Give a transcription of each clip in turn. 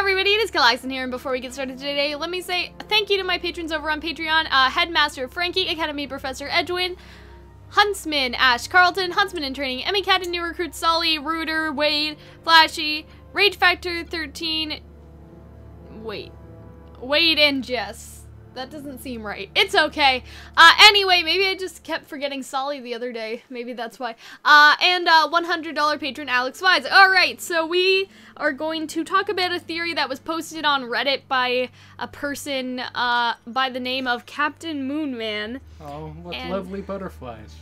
everybody, it is Calxiyn here, and before we get started today, let me say thank you to my patrons over on Patreon, Headmaster Frankie, Academy Professor Edwin, Huntsman Ash Carlton, Huntsman in Training, Emmy Cat and New Recruit Solly, Rooter, Wade, Flashy, Rage Factor 13, Wade and Jess. That doesn't seem right. It's okay. Anyway, maybe I just kept forgetting Solly the other day. Maybe that's why. And $100 patron Alex Wise. Alright, so we are going to talk about a theory that was posted on Reddit by a person by the name of Captain Moonman. Oh, what lovely butterflies.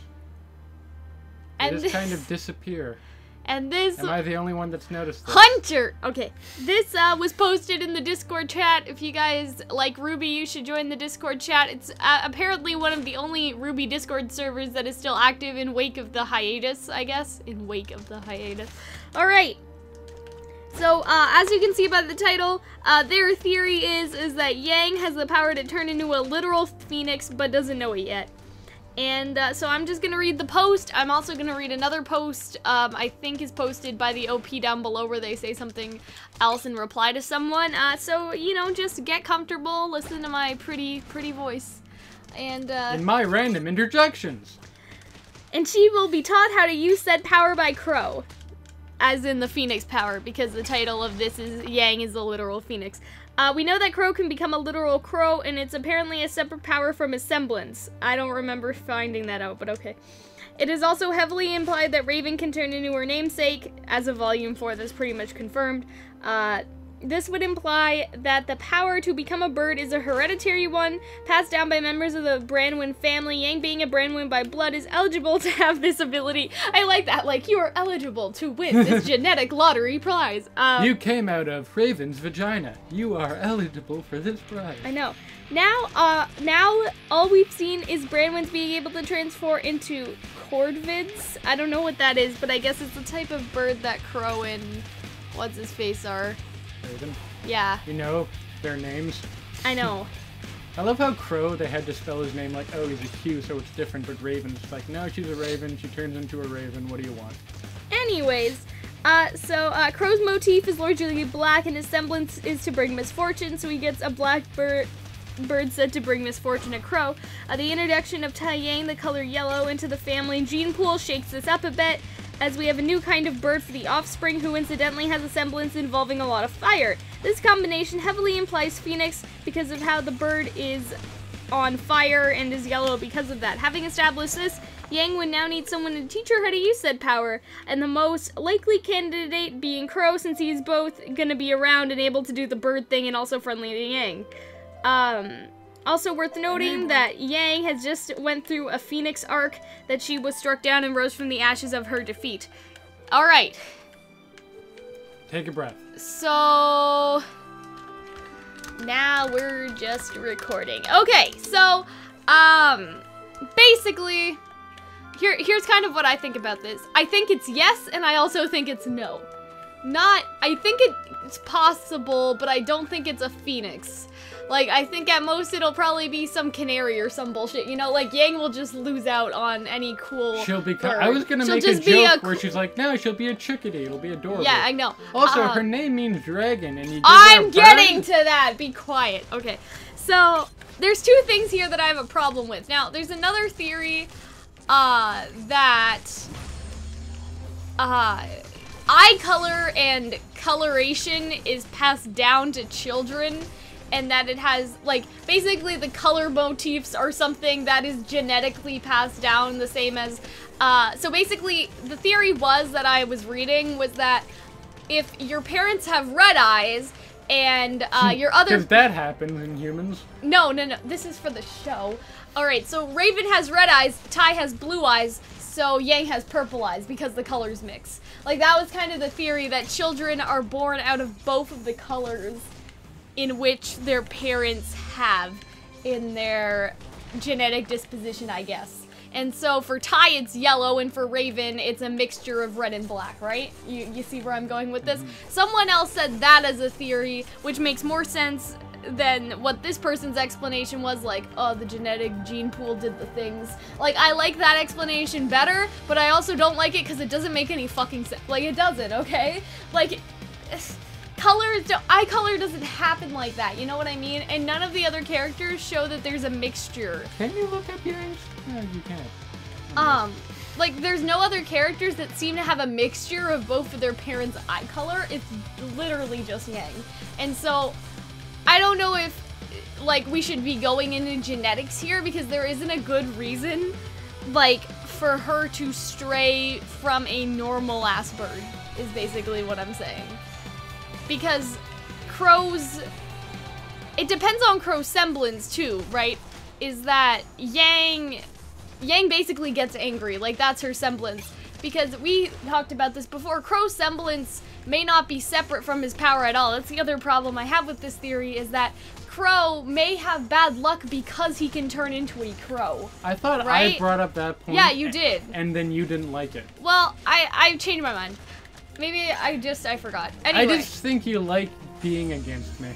They just kind of disappear. And this... Am I the only one that's noticed this? Hunter! Okay, this was posted in the Discord chat. If you guys like RWBY, you should join the Discord chat. It's apparently one of the only RWBY Discord servers that is still active in wake of the hiatus, I guess. In wake of the hiatus. Alright. So, as you can see by the title, their theory is that Yang has the power to turn into a literal phoenix, but doesn't know it yet. And so I'm just gonna read the post. I'm also gonna read another post, I think is posted by the OP down below where they say something else in reply to someone. So, you know, just get comfortable, listen to my pretty voice. And, in my random interjections. And she will be taught how to use said power by Crow. As in the Phoenix power, because the title of this is Yang is the literal Phoenix. We know that Crow can become a literal crow, and it's apparently a separate power from his semblance. I don't remember finding that out, but okay. It is also heavily implied that Raven can turn into her namesake. As of Volume 4, that's pretty much confirmed. This would imply that the power to become a bird is a hereditary one, passed down by members of the Branwyn family. Yang, being a Branwyn by blood, is eligible to have this ability. I like that, like, you are eligible to win this genetic lottery prize. You came out of Raven's vagina. You are eligible for this prize. I know. Now all we've seen is Branwyns being able to transform into corvids. I don't know what that is, but I guess it's the type of bird that Crow and what's-his-face are. Raven? Yeah. You know their names? I know. I love how Crow, they had to spell his name like, oh, he's a Q, so it's different, but Raven's like, no, she's a Raven, she turns into a Raven, what do you want? Anyways, Crow's motif is largely black, and his semblance is to bring misfortune, so he gets a black bird said to bring misfortune to Crow. The introduction of Tai Yang, the color yellow, into the family gene pool shakes this up a bit, as we have a new kind of bird for the offspring who incidentally has a semblance involving a lot of fire. This combination heavily implies Phoenix because of how the bird is on fire and is yellow because of that. Having established this, Yang would now need someone to teach her how to use said power, and the most likely candidate being Crow, since he's both gonna be around and able to do the bird thing and also friendly to Yang. Also worth noting that Yang has just went through a Phoenix arc, that she was struck down and rose from the ashes of her defeat. Alright. Take a breath. So... now we're just recording. Okay, so, basically, here's kind of what I think about this. I think it's yes, and I also think it's no. I think it's possible, but I don't think it's a Phoenix. Like, I think at most it'll probably be some canary or some bullshit, you know? Like, Yang will just lose out on any cool She'll be... bird. I was gonna make a joke where she's like, no, she'll be a chickadee. It'll be adorable. Yeah, I know. Also, her name means dragon, and you give I'm her a getting bird? to that! Be quiet. Okay. So, there's two things here that I have a problem with. Now, there's another theory, that, eye color and coloration is passed down to children, and that it has, like, basically the color motifs are something that is genetically passed down, the same as, so basically, the theory was that I was reading was that if your parents have red eyes, and, your other- Because that happens in humans. No, this is for the show. Alright, so Raven has red eyes, Tai has blue eyes, so Yang has purple eyes, because the colors mix. Like, that was kind of the theory, that children are born out of both of the colors in which their parents have in their genetic disposition, I guess. And so for Tai it's yellow, and for Raven it's a mixture of red and black, right? You see where I'm going with this? Mm-hmm. Someone else said that as a theory, which makes more sense than what this person's explanation was, like, oh, the genetic gene pool did the things. Like, I like that explanation better, but I also don't like it because it doesn't make any fucking sense. Like, it doesn't, okay? Like, eye color doesn't happen like that, you know what I mean? And none of the other characters show that there's a mixture. Can you look up Yang's? No, you can't. Like, there's no other characters that seem to have a mixture of both of their parents' eye color. It's literally just Yang. And so, I don't know if, like, we should be going into genetics here, because there isn't a good reason, like, for her to stray from a normal-ass bird, is basically what I'm saying. Because crows... It depends on crow's semblance, too, right? Is that Yang basically gets angry, like that's her semblance. Because we talked about this before, crow's semblance may not be separate from his power at all. That's the other problem I have with this theory, is that Crow may have bad luck because he can turn into a crow. I thought right? I brought up that point. Yeah, you did. And then you didn't like it. Well, I changed my mind. Maybe I forgot. Anyway. I just think you like being against me.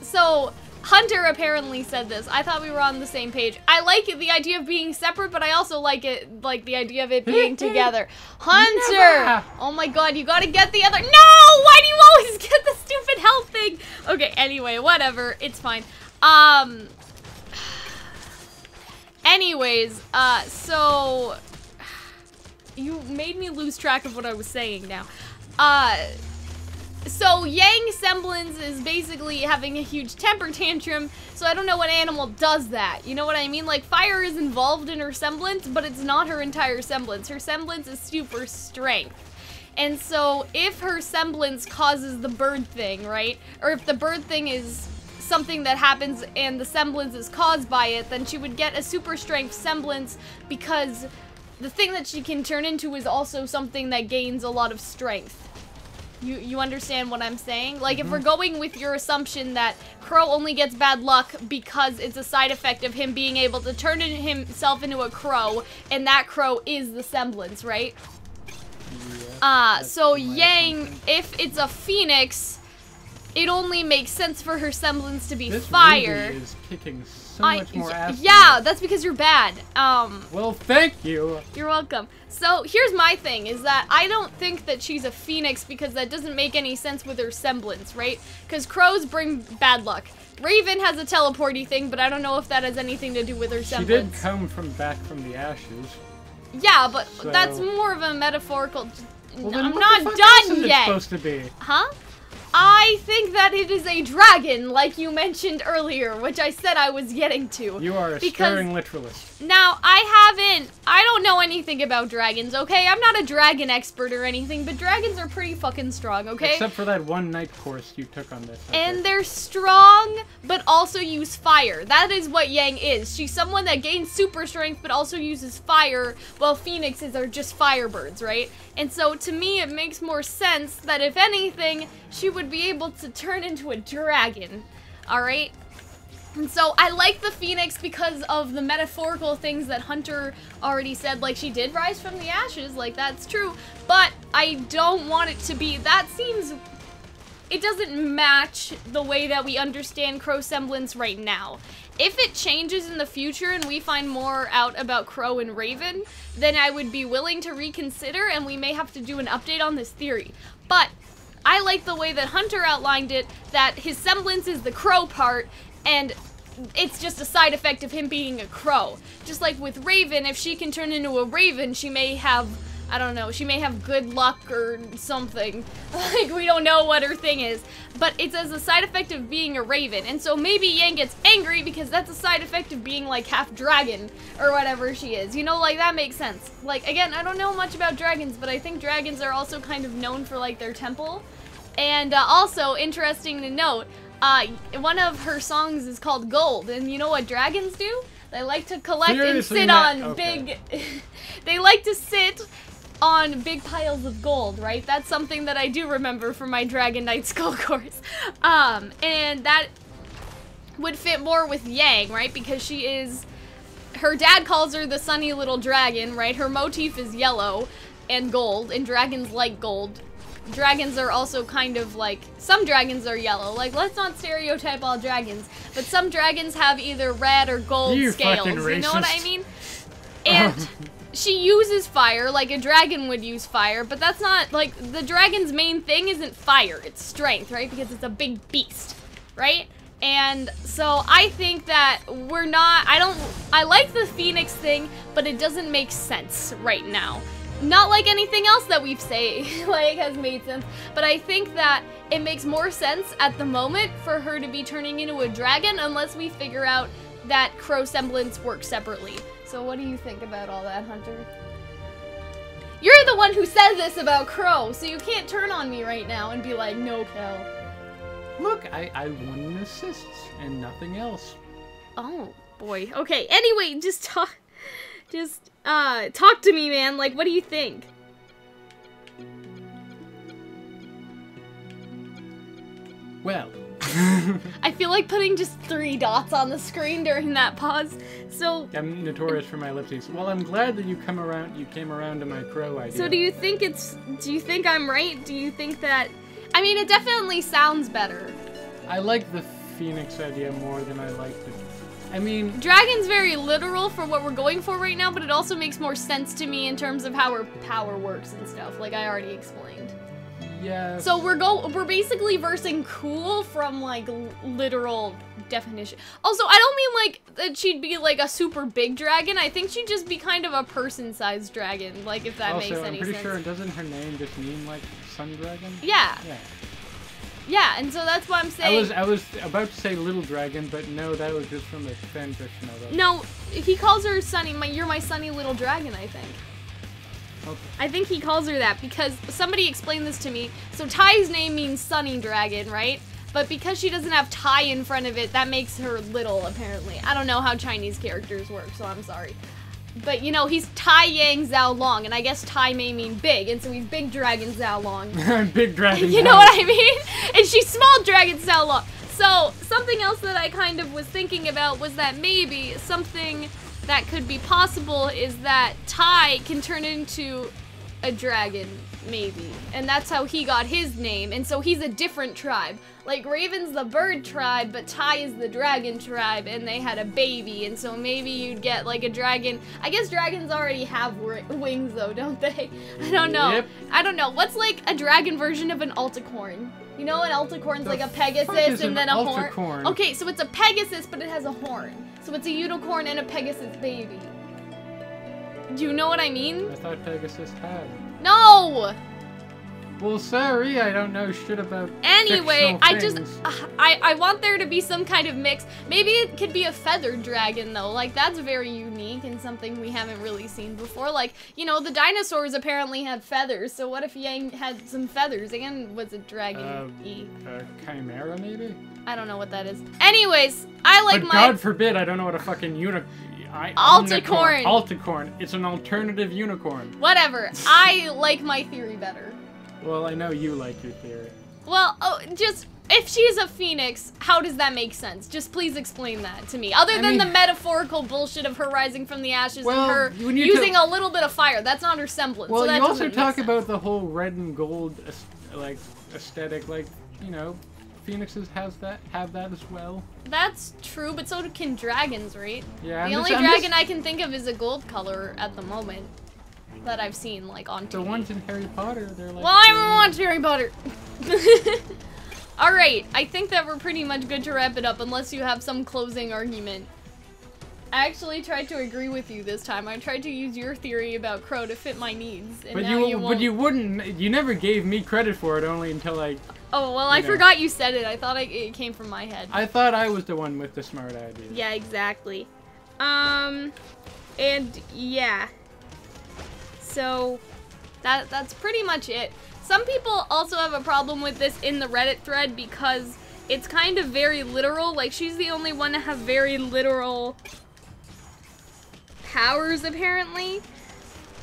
So, Hunter apparently said this. I thought we were on the same page. I like the idea of being separate, but I also like the idea of it being together. Hunter! Never. Oh my god, you gotta get the other— No! Why do you always get the stupid health thing? Okay, anyway, whatever. It's fine. Anyways, so... You made me lose track of what I was saying now. So Yang semblance is basically having a huge temper tantrum, so I don't know what animal does that. You know what I mean? Like, fire is involved in her semblance, but it's not her entire semblance. Her semblance is super strength. And so if her semblance causes the bird thing, right? Or if the bird thing is something that happens and the semblance is caused by it, then she would get a super strength semblance, because the thing that she can turn into is also something that gains a lot of strength. You understand what I'm saying? Like, if we're going with your assumption that Crow only gets bad luck because it's a side effect of him being able to turn himself into a crow, and that crow is the semblance, right? Yeah, so Yang, if it's a phoenix, it only makes sense for her semblance to be fire. This is kicking so much more ass. Yeah, that's because you're bad. Well, thank you. You're welcome. So, here's my thing, is that I don't think that she's a phoenix, because that doesn't make any sense with her semblance, right? Because crows bring bad luck. Raven has a teleporty thing, but I don't know if that has anything to do with her semblance. She did come back from the ashes. Yeah, but that's more of a metaphorical... Well, then I'm what not the fuck done else is it yet! Supposed to be? Huh? I think that it is a dragon, like you mentioned earlier, which I said I was getting to. You are a stirring literalist. Now, I don't know anything about dragons, okay? I'm not a dragon expert or anything, but dragons are pretty fucking strong, okay? Except for that one night course you took on this. Okay. And they're strong, but also use fire. That is what Yang is. She's someone that gains super strength, but also uses fire, while phoenixes are just firebirds, right? And so, to me, it makes more sense that, if anything, she would be able to turn into a dragon, alright? And so, I like the phoenix because of the metaphorical things that Hunter already said, like, she did rise from the ashes, like, that's true, but I don't want it to be, that seems, it doesn't match the way that we understand Crow semblance right now. If it changes in the future and we find more out about Crow and Raven, then I would be willing to reconsider, and we may have to do an update on this theory. But I like the way that Hunter outlined it, that his semblance is the crow part, and it's just a side effect of him being a crow. Just like with Raven, if she can turn into a raven, she may have, I don't know, she may have good luck or something. Like, we don't know what her thing is. But it's as a side effect of being a raven. And so maybe Yang gets angry because that's a side effect of being, like, half dragon or whatever she is. You know, like, that makes sense. Like, again, I don't know much about dragons, but I think dragons are also kind of known for, like, their temple. And also, interesting to note, one of her songs is called Gold. And you know what dragons do? They like to collect and sit on big... They like to sit on big piles of gold, right? That's something that I do remember from my Dragon Knight Skull course. And that would fit more with Yang, right? Because she is... Her dad calls her the sunny little dragon, right? Her motif is yellow and gold, and dragons like gold. Dragons are also kind of like... Some dragons are yellow. Like, let's not stereotype all dragons. But some dragons have either red or gold scales. You know what I mean? And... she uses fire like a dragon would use fire, but that's not, like, the dragon's main thing isn't fire, it's strength, right? Because it's a big beast, right? And so I think that we're not, I like the Phoenix thing, but it doesn't make sense right now. Not like anything else that we've say, like, has made sense, but I think that it makes more sense at the moment for her to be turning into a dragon unless we figure out that crow semblance works separately. So what do you think about all that, Hunter? You're the one who says this about crow, so you can't turn on me right now and be like, no, Cal. Look, I won in assists and nothing else. Oh, boy. Okay, anyway, just talk to me, man. Like, what do you think? Well. I feel like putting just 3 dots on the screen during that pause. So I'm notorious for my ellipses. Well, I'm glad that you came around to my crow idea. So do you think I'm right? Do you think that, I mean, it definitely sounds better. I like the Phoenix idea more than I like the, I mean, Dragon's very literal for what we're going for right now, but it also makes more sense to me in terms of how her power works and stuff, like I already explained. yeah. So we're basically versing cool from like literal definition. Also, I don't mean like that she'd be like a super big dragon. I think she'd just be kind of a person-sized dragon, like if that makes any sense. Also, I'm pretty sure, doesn't her name just mean like sun dragon? Yeah. Yeah. Yeah, and so that's what I'm saying. I was about to say little dragon, but no, that was just from the fanfiction of it. No, he calls her Sunny. You're my sunny little dragon, I think. Okay. I think he calls her that because somebody explained this to me. So Ty's name means sunny dragon, right? But because she doesn't have Ty in front of it, that makes her little, apparently. I don't know how Chinese characters work, so I'm sorry. But, you know, he's Tai Yang Zhao Long, and I guess Tai may mean big, and so he's Big Dragon Zhao Long. Big Dragon You know what I mean? And she's Small Dragon Zhao Long. So, something else that I kind of was thinking about was that maybe something that could be possible is that Tai can turn into a dragon, maybe. And that's how he got his name, and so he's a different tribe. Like, Raven's the bird tribe, but Tai is the dragon tribe, and they had a baby, and so maybe you'd get, like, a dragon. I guess dragons already have wings, though, don't they? I don't know. Yep. I don't know. What's, like, a dragon version of an Alticorn? You know, an Alticorn's like a Pegasus and then a horn. Okay, so it's a Pegasus, but it has a horn. So it's a unicorn and a Pegasus baby. Do you know what I mean? I thought Pegasus had. No! Well, sorry, I don't know shit about Anyway, fictional I want there to be some kind of mix. Maybe it could be a feathered dragon, though. Like, that's very unique and something we haven't really seen before. Like, you know, the dinosaurs apparently had feathers, so what if Yang had some feathers? Again, was a dragon-y. Chimera, maybe? I don't know what that is. Anyways, I like but God forbid I don't know what a fucking Alticorn. Alticorn. It's an alternative unicorn. Whatever. I like my theory better. Well, I know you like your theory. Well, just, if she's a phoenix, how does that make sense? Just please explain that to me. Other than the metaphorical bullshit of her rising from the ashes and her using a little bit of fire. That's not her semblance. Well, so that you also talk sense. about the whole red and gold, like, aesthetic, like, you know, phoenixes have that as well. That's true, but so can dragons, right? Yeah. The only dragon I can think of is a gold color at the moment. That I've seen, like, on TV. The ones in Harry Potter, they're like... Well, I haven't watched Harry Potter. Alright, I think that we're pretty much good to wrap it up, unless you have some closing argument. I actually tried to agree with you this time. I tried to use your theory about Crow to fit my needs, and now you won't. But you wouldn't. You never gave me credit for it, only until I... Oh, well, I forgot you said it. I thought it came from my head. I thought I was the one with the smart idea. Yeah, exactly. And, yeah. So, that's pretty much it. Some people also have a problem with this in the Reddit thread because it's kind of very literal. Like, she's the only one to have very literal powers, apparently.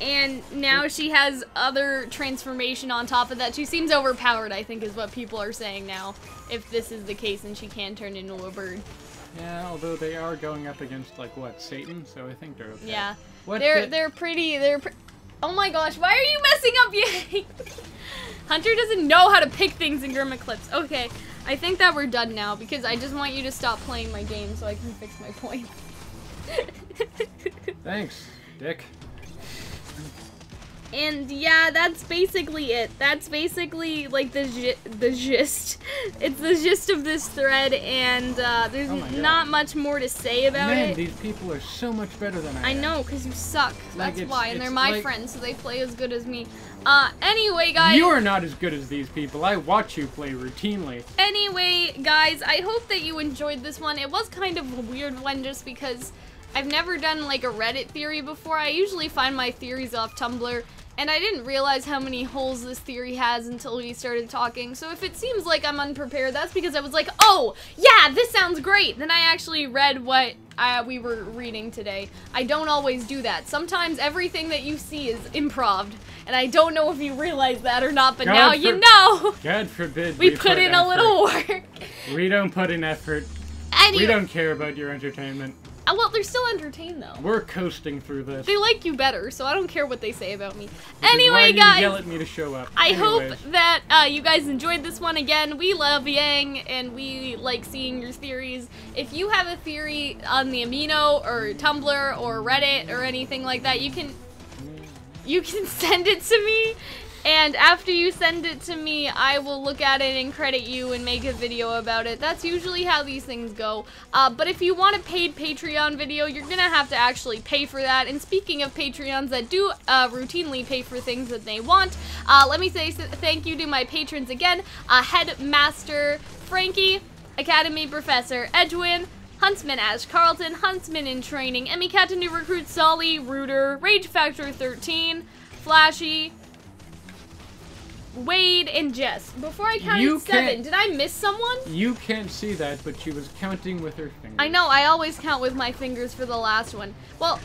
And now she has other transformation on top of that. She seems overpowered, I think, is what people are saying now. If this is the case and she can turn into a bird. Yeah, although they are going up against, like, what, Satan? So I think they're okay. Yeah. They're pretty... Oh my gosh, why are you messing up Yang? Hunter doesn't know how to pick things in Grimma Clips. Okay, I think that we're done now because I just want you to stop playing my game so I can fix my point. Thanks, Dick. And yeah, that's basically it. That's basically like the gist. It's the gist of this thread, and there's not much more to say about it. Man, these people are so much better than I am. I know, because you suck. Like, That's why, and they're my like, friends, so they play as good as me. Anyway, guys. You are not as good as these people. I watch you play routinely. Anyway, guys, I hope that you enjoyed this one. It was kind of a weird one just because I've never done like a Reddit theory before. I usually find my theories off Tumblr, and I didn't realize how many holes this theory has until we started talking. So if it seems like I'm unprepared, that's because I was like, oh, yeah, this sounds great. Then I actually read what we were reading today. I don't always do that. Sometimes everything that you see is improv, and I don't know if you realize that or not, but now you know. God forbid we put in effort. a little work. We don't put in effort. Anyway. We don't care about your entertainment. Well, they're still entertained, though. We're coasting through this. They like you better, so I don't care what they say about me. Which Anyway, is why guys. You yell at me to show up. I hope that you guys enjoyed this one. Again, we love Yang, and we like seeing your theories. If you have a theory on the Amino, or Tumblr, or Reddit, or anything like that, you can send it to me. And after you send it to me, I will look at it and credit you and make a video about it. That's usually how these things go. But if you want a paid Patreon video, you're gonna have to actually pay for that. And speaking of Patreons that do routinely pay for things that they want, let me say thank you to my patrons again. Headmaster Frankie, Academy Professor Edwin, Huntsman Ash Carlton, Huntsman in Training, Emmy Cat to New Recruit Solly, Rooter, Rage Factor 13, Flashy, Wade, and Jess. Before I counted 7, did I miss someone? You can't see that, but she was counting with her fingers. I know, I always count with my fingers for the last one. Well,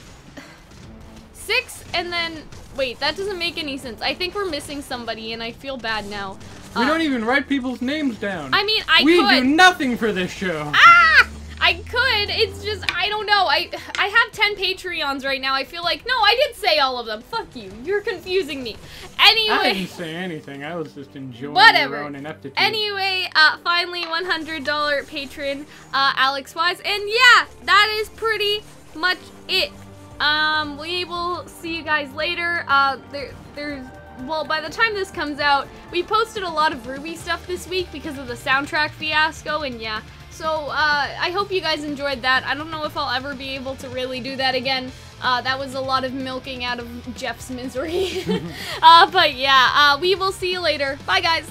6, and then, wait, that doesn't make any sense. I think we're missing somebody, and I feel bad now. We don't even write people's names down. I mean, We do nothing for this show. Ah! I could, it's just, I don't know. I have 10 Patreons right now. I feel like, no, I did say all of them. Fuck you. You're confusing me. Anyway. I didn't say anything. I was just enjoying Whatever. your own ineptitude. Anyway, finally, $100 patron, Alex Wise. And yeah, that is pretty much it. We will see you guys later. Well, by the time this comes out, we posted a lot of RWBY stuff this week because of the soundtrack fiasco, and yeah. So, I hope you guys enjoyed that. I don't know if I'll ever be able to really do that again. That was a lot of milking out of Jeff's misery. But yeah, we will see you later. Bye, guys!